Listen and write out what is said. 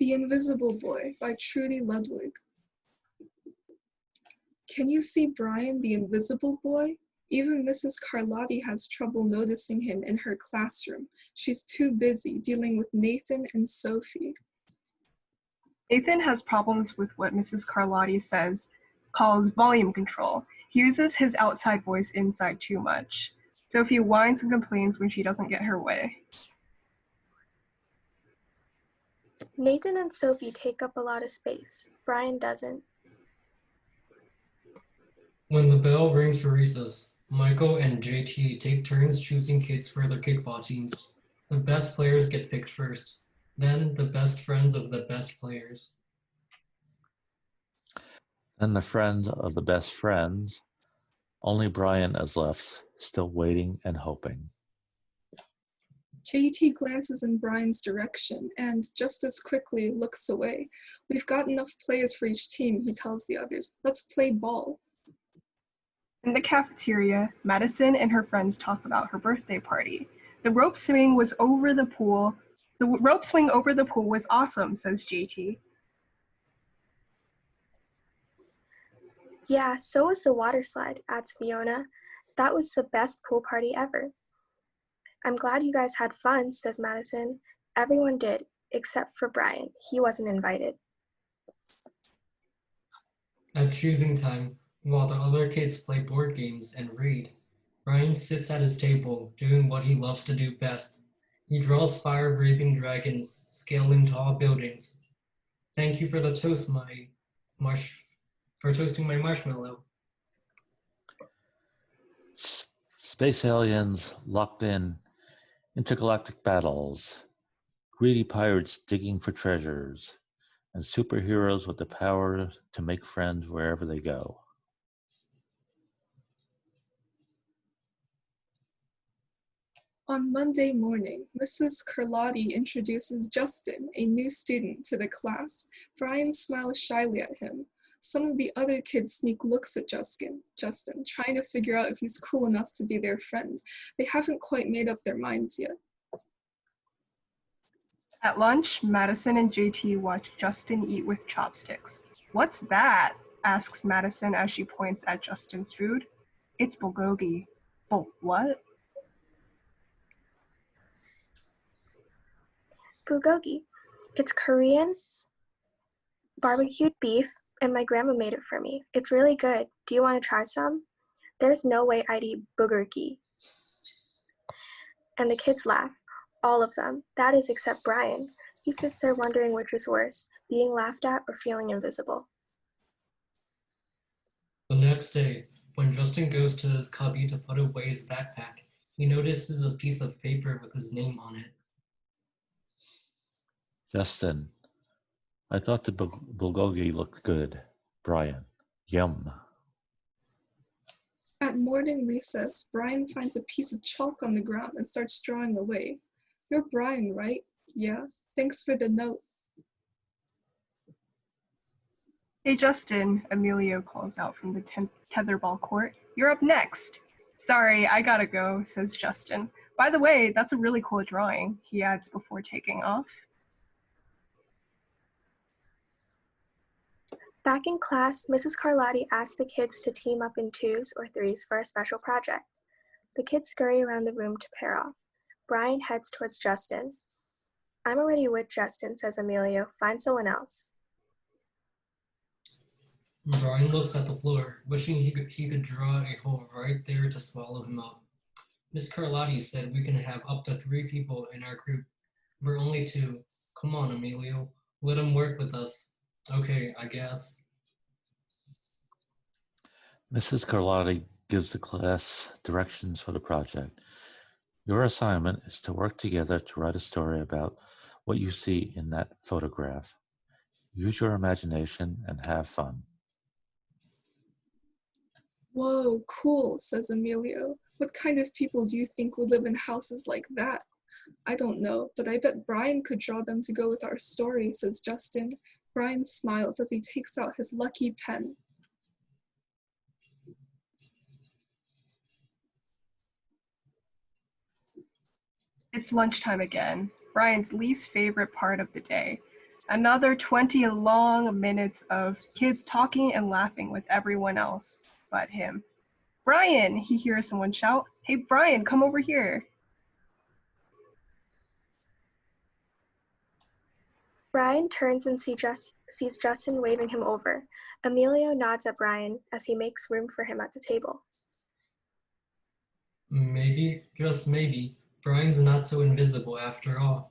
The Invisible Boy by Trudy Ludwig. Can you see Brian, the invisible boy? Even Mrs. Carlotti has trouble noticing him in her classroom. She's too busy dealing with Nathan and Sophie. Nathan has problems with what Mrs. Carlotti calls volume control. He uses his outside voice inside too much. Sophie whines and complains when she doesn't get her way. Nathan and Sophie take up a lot of space. Brian doesn't. When the bell rings for recess, Michael and JT take turns choosing kids for their kickball teams. The best players get picked first, then the best friends of the best players. Then the friend of the best friends. Only Brian is left, still waiting and hoping. JT glances in Brian's direction and, just as quickly, looks away. We've got enough players for each team, he tells the others. Let's play ball. In the cafeteria, Madison and her friends talk about her birthday party. The rope swing over the pool was awesome, says JT. Yeah, so was the water slide, adds Fiona. That was the best pool party ever. I'm glad you guys had fun, says Madison. Everyone did, except for Brian. He wasn't invited. At choosing time, while the other kids play board games and read, Brian sits at his table, doing what he loves to do best. He draws fire-breathing dragons, scaling tall buildings. Thank you for the toast, for toasting my marshmallow. Space aliens locked in intergalactic battles, greedy pirates digging for treasures, and superheroes with the power to make friends wherever they go. On Monday morning, Mrs. Carlotti introduces Justin, a new student, to the class. Brian smiles shyly at him. Some of the other kids sneak looks at Justin, trying to figure out if he's cool enough to be their friend. They haven't quite made up their minds yet. At lunch, Madison and JT watch Justin eat with chopsticks. What's that? Asks Madison as she points at Justin's food. It's bulgogi. What? Bulgogi. It's Korean barbecued beef, and my grandma made it for me. It's really good. Do you want to try some? There's no way I'd eat bulgogi. And the kids laugh. All of them. That is except Brian. He sits there wondering which is worse, being laughed at or feeling invisible. The next day, when Justin goes to his cubby to put away his backpack, he notices a piece of paper with his name on it. Justin, I thought the bulgogi looked good. Brian, yum. At morning recess, Brian finds a piece of chalk on the ground and starts drawing away. You're Brian, right? Yeah. Thanks for the note. Hey Justin, Emilio calls out from the tetherball court. You're up next. Sorry, I gotta go, says Justin. By the way, that's a really cool drawing, he adds before taking off. Back in class, Mrs. Carlotti asks the kids to team up in 2s or 3s for a special project. The kids scurry around the room to pair off. Brian heads towards Justin. I'm already with Justin, says Emilio. Find someone else. Brian looks at the floor, wishing he could draw a hole right there to swallow him up. Miss Carlotti said we can have up to 3 people in our group. We're only 2. Come on, Emilio. Let him work with us. Okay, I guess. Mrs. Carlotti gives the class directions for the project. Your assignment is to work together to write a story about what you see in that photograph. Use your imagination and have fun. Whoa, cool, says Emilio. What kind of people do you think would live in houses like that? I don't know, but I bet Brian could draw them to go with our story, says Justin. Brian smiles as he takes out his lucky pen. It's lunchtime again, Brian's least favorite part of the day. Another 20 long minutes of kids talking and laughing with everyone else but him. Brian, he hears someone shout. Hey, Brian, come over here. Brian turns and sees Justin waving him over. Emilio nods at Brian as he makes room for him at the table. Maybe, just maybe, Brian's not so invisible after all.